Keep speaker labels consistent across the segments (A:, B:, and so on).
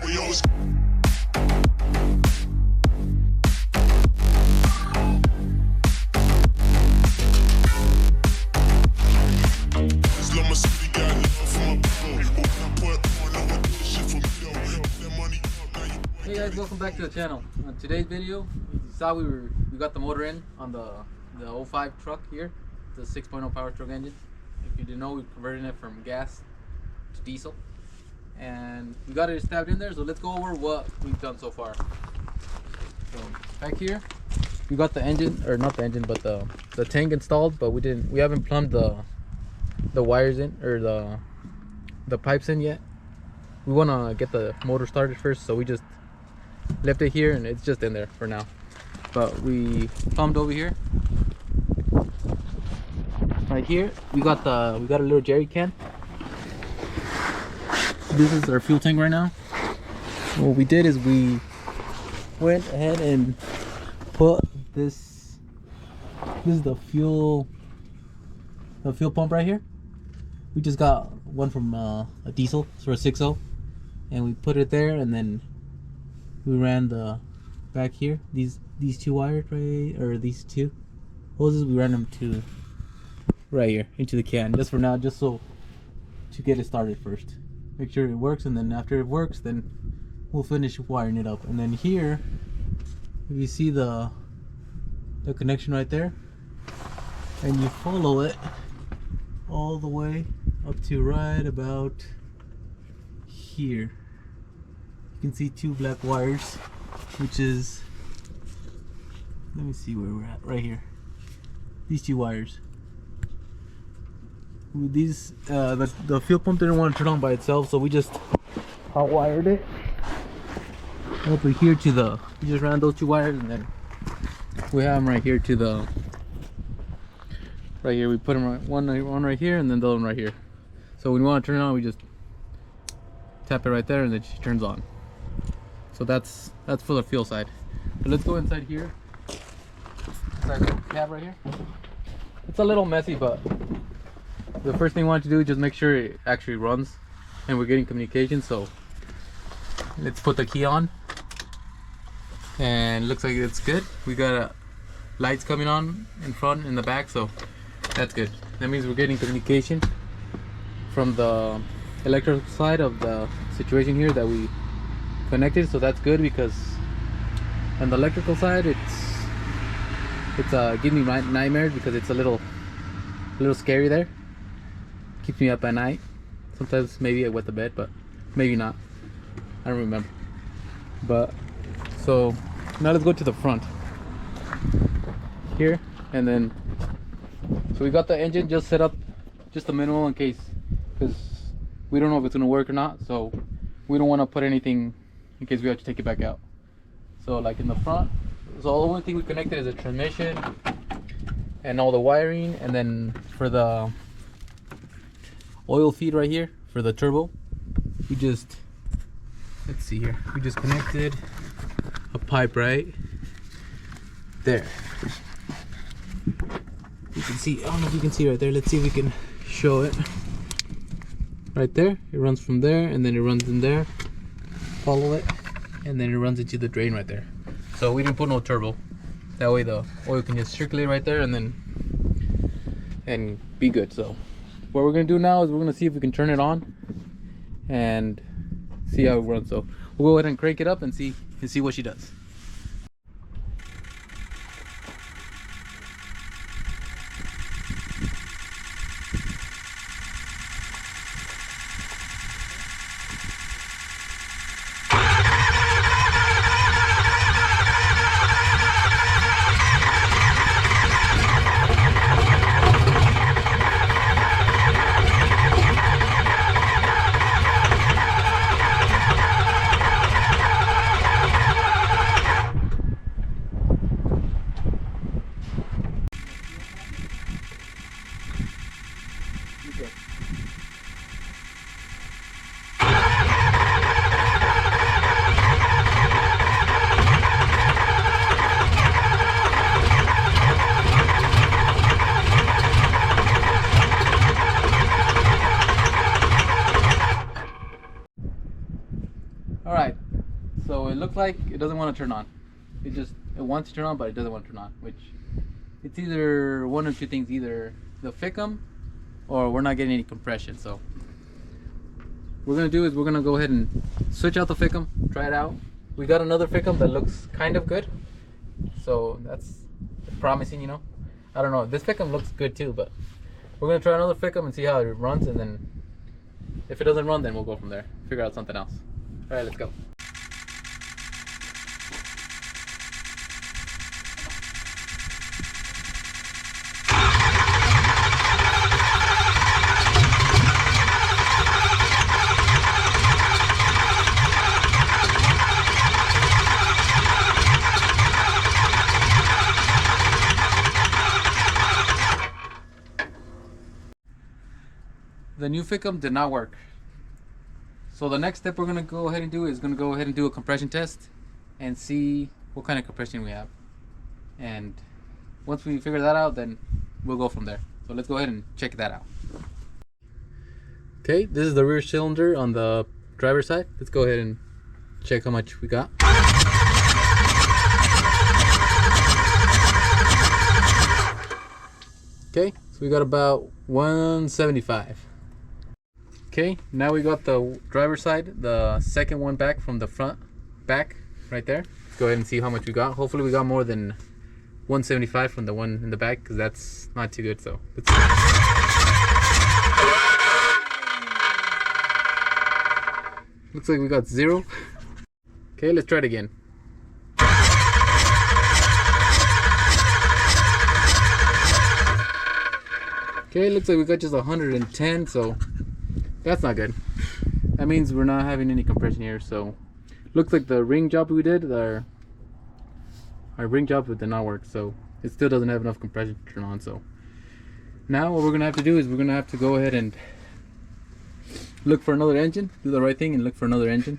A: Hey guys, welcome back to the channel. On today's video, you saw we got the motor in on the 05 truck here, the 6.0 power stroke engine. If you didn't know, we converted it from gas to diesel, and we got it stabbed in there. So let's go over what we've done so far. So back here, we got the engine, or not the engine, but the tank installed, but we haven't plumbed the wires in, or the pipes in yet. We want to get the motor started first, so we just left it here and it's just in there for now. But we plumbed over here. Right here we got a little jerry can. This is our fuel tank right now. What we did is we went ahead and put this is the fuel pump right here. We just got one from a diesel, so a 6.0, and we put it there, and then we ran the back here, these two wires, right, or these two hoses, we ran them to right here into the can, just for now, just so to get it started first, make sure it works, and then after it works, then we'll finish wiring it up. And then here, if you see the connection right there, and you follow it all the way up to right about here, you can see two black wires, which is, let me see where we're at, right here, these two wires. With these the fuel pump didn't want to turn on by itself, so we just hot wired it over here to we just ran those two wires, and then we have them right here to right here. We put them one right here, and then the other one right here. So when we want to turn it on, we just tap it right there, and then it turns on. So that's for the fuel side. But let's go inside here. Inside the cab right here. It's a little messy, but the first thing we want to do is just make sure it actually runs and we're getting communication. So let's put the key on, and it looks like it's good. We got lights coming on in front and the back, so that's good. That means we're getting communication from the electrical side of the situation here that we connected, so that's good, because on the electrical side it's giving me nightmares, because it's a little scary there. Keeps me up at night. Sometimes maybe I wet the bed, but maybe not, I don't remember. But so now let's go to the front here, and then so we got the engine just set up, just a minimal, in case, because we don't know if it's gonna work or not, so we don't want to put anything in case we have to take it back out. So like in the front, so the only thing we connected is a transmission and all the wiring, and then for the oil feed right here for the turbo, we just, let's see here, we just connected a pipe right there. You can see, I don't know if you can see right there, let's see if we can show it. Right there, it runs from there, and then it runs in there, follow it, and then it runs into the drain right there. So we didn't put no turbo, that way the oil can just circulate right there and be good. So what we're gonna do now is we're gonna see if we can turn it on and see how it runs. So we'll go ahead and crank it up and see what she does. All right, so it looks like it doesn't want to turn on. It wants to turn on, but it doesn't want to turn on, which it's either one or two things, either the ficum or we're not getting any compression. So what we're gonna do is we're gonna go ahead and switch out the ficum, try it out. We got another ficum that looks kind of good, so that's promising, you know. I don't know, this ficum looks good too, but we're gonna try another ficum and see how it runs, and then if it doesn't run, then we'll go from there, figure out something else. All right, let's go. The new ficum did not work. So the next step we're gonna go ahead and do is gonna go ahead and do a compression test and see what kind of compression we have. And once we figure that out, then we'll go from there. So let's go ahead and check that out. Okay, this is the rear cylinder on the driver's side. Let's go ahead and check how much we got. Okay, so we got about 175. Okay, now we got the driver's side, the second one back from the front back right there. Let's go ahead and see how much we got. Hopefully we got more than 175 from the one in the back, because that's not too good. So let's see. Looks like we got 0. Okay, let's try it again. Okay, looks like we got just 110, so that's not good. That means we're not having any compression here. So looks like the ring job we did, our ring job did not work, so it still doesn't have enough compression to turn on. So now what we're gonna have to do is we're gonna have to go ahead and look for another engine, do the right thing and look for another engine.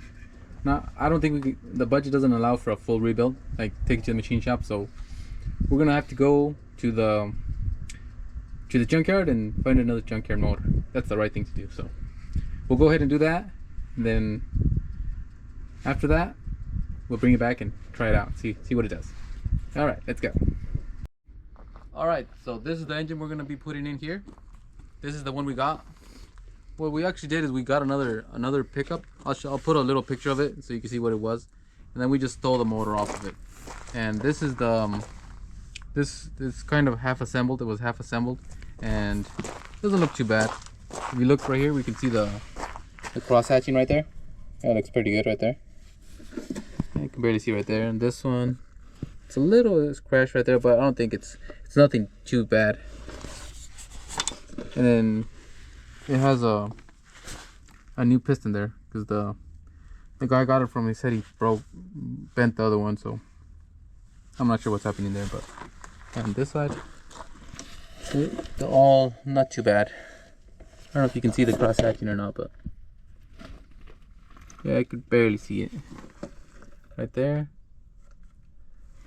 A: Now I don't think the budget doesn't allow for a full rebuild, like take it to the machine shop, so we're gonna have to go to the junkyard and find another junkyard motor. That's the right thing to do. So we'll go ahead and do that, and then after that we'll bring it back and try it out, see what it does. All right, let's go. All right, so this is the engine we're going to be putting in here. This is the one we got. What we actually did is we got another pickup. I'll put a little picture of it so you can see what it was, and then we just stole the motor off of it. And this is the this kind of half assembled. It was half assembled and doesn't look too bad. If you look right here, we can see the cross hatching right there. That looks pretty good right there. You can barely see right there. And this one, it's a little scratch right there, but I don't think it's nothing too bad. And then it has a new piston there, because the guy got it from, he said he bent the other one, so I'm not sure what's happening there. But on this side, they're all not too bad. I don't know if you can see the cross hatching or not, but yeah, I could barely see it right there.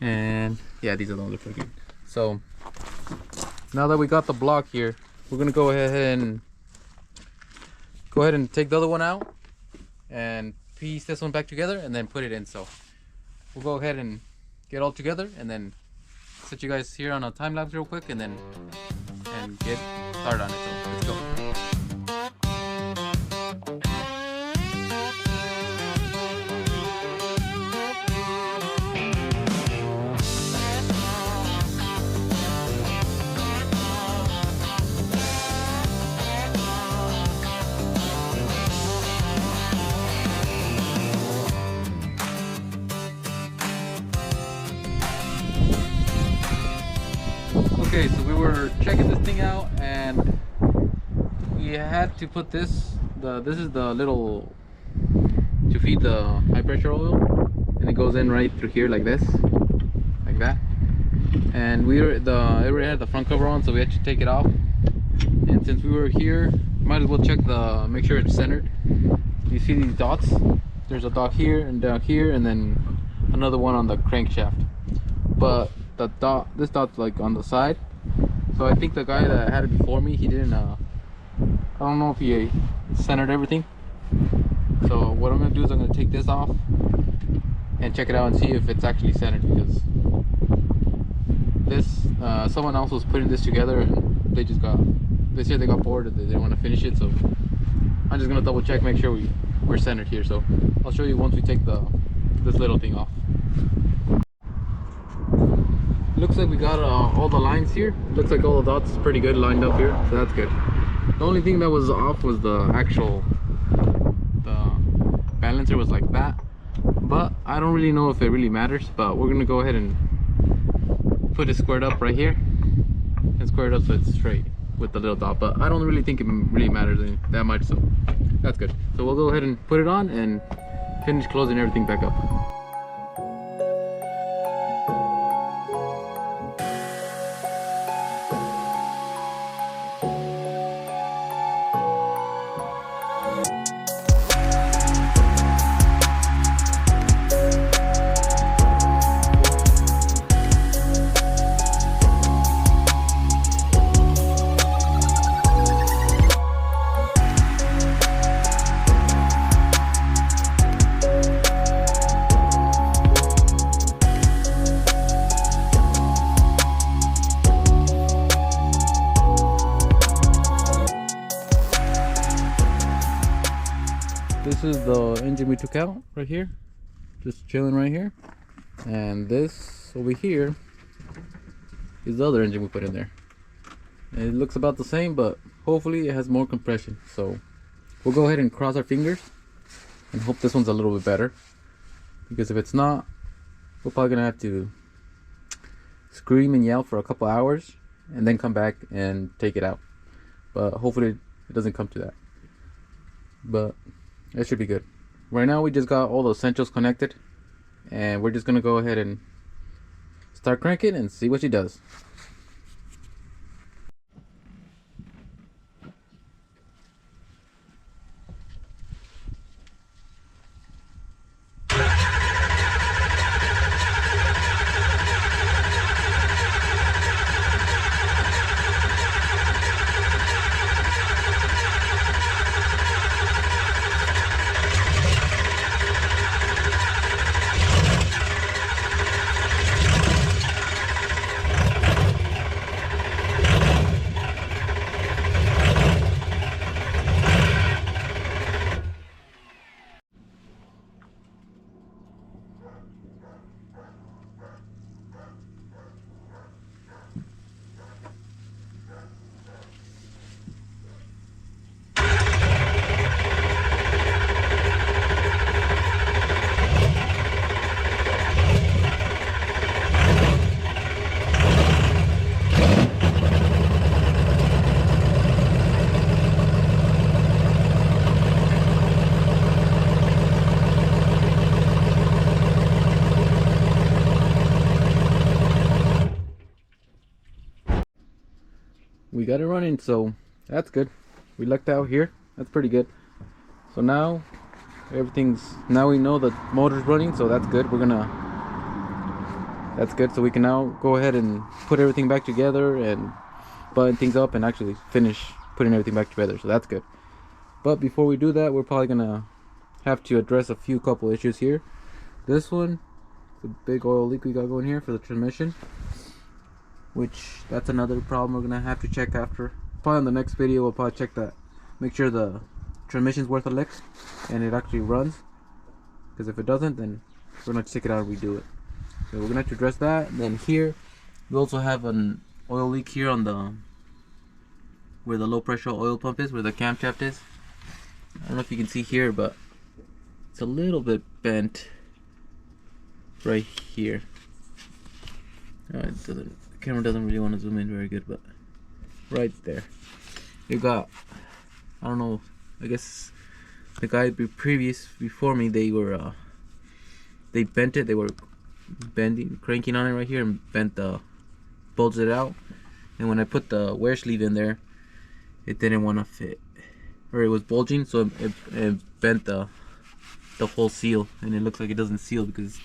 A: And yeah, these are the ones that are good. So now that we got the block here, we're gonna go ahead and take the other one out and piece this one back together and then put it in. So we'll go ahead and get all together and then set you guys here on a time lapse real quick and get started on it. So let's go. Okay, so we were checking this thing out and we had to put this is the little to feed the high pressure oil, and it goes in right through here like this, like that. And it already had the front cover on, so we had to take it off. And since we were here, might as well check make sure it's centered. You see these dots? There's a dot here and down here, and then another one on the crankshaft. But this dot's like on the side, so I think the guy that had it before me, he didn't I don't know if he centered everything, So what I'm gonna do is I'm gonna take this off and check it out and see if it's actually centered, because this someone else was putting this together and they said they got bored and they didn't want to finish it. So I'm just gonna double check, make sure we're centered here. So I'll show you once we take this little thing off. Looks like we got all the lines here. Looks like all the dots is pretty good lined up here, so that's good. The only thing that was off was the balancer was like that, but I don't really know if it really matters. But we're gonna go ahead and put it squared up right here and square it up so it's straight with the little dot, but I don't really think it really matters that much, so that's good. So we'll go ahead and put it on and finish closing everything back up. This is the engine we took out right here, just chilling right here, and this over here is the other engine we put in there. And it looks about the same, but hopefully it has more compression. So we'll go ahead and cross our fingers and hope this one's a little bit better, because if it's not, we're probably gonna have to scream and yell for a couple hours and then come back and take it out. But hopefully it doesn't come to that, but it should be good. Right now we just got all the essentials connected, and we're just gonna go ahead and start cranking and see what she does. We got it running, so that's good. We lucked out here. That's pretty good. So now now we know the motor's running, so that's good. That's good. So we can now go ahead and put everything back together and button things up and actually finish putting everything back together. So that's good. But before we do that, we're probably gonna have to address a couple issues here. This one, the big oil leak we got going here for the transmission, which that's another problem we're gonna have to check after. Probably on the next video we'll probably check that, make sure the transmission's worth a lick and it actually runs, because if it doesn't, then we're gonna check it out and redo it. So we're gonna have to address that. And then here we also have an oil leak here on where the low pressure oil pump is, where the camshaft is. I don't know if you can see here, but it's a little bit bent right here. The camera doesn't really want to zoom in very good, but right there you got, I don't know, I guess the guy before me, they bent it. They were cranking on it right here and bulged it out. And when I put the wear sleeve in there, it didn't want to fit, or it was bulging, so it bent the whole seal, and it looks like it doesn't seal because it's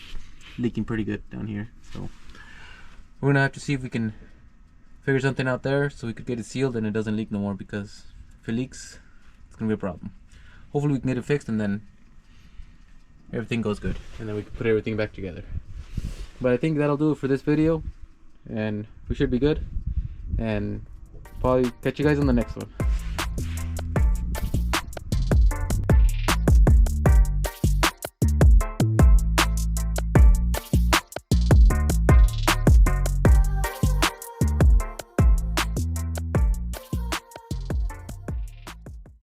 A: leaking pretty good down here. So we're gonna have to see if we can figure something out there so we could get it sealed and it doesn't leak no more, because if it leaks, it's gonna be a problem. Hopefully we can get it fixed and then everything goes good, and then we can put everything back together. But I think that'll do it for this video, and we should be good, and probably catch you guys on the next one.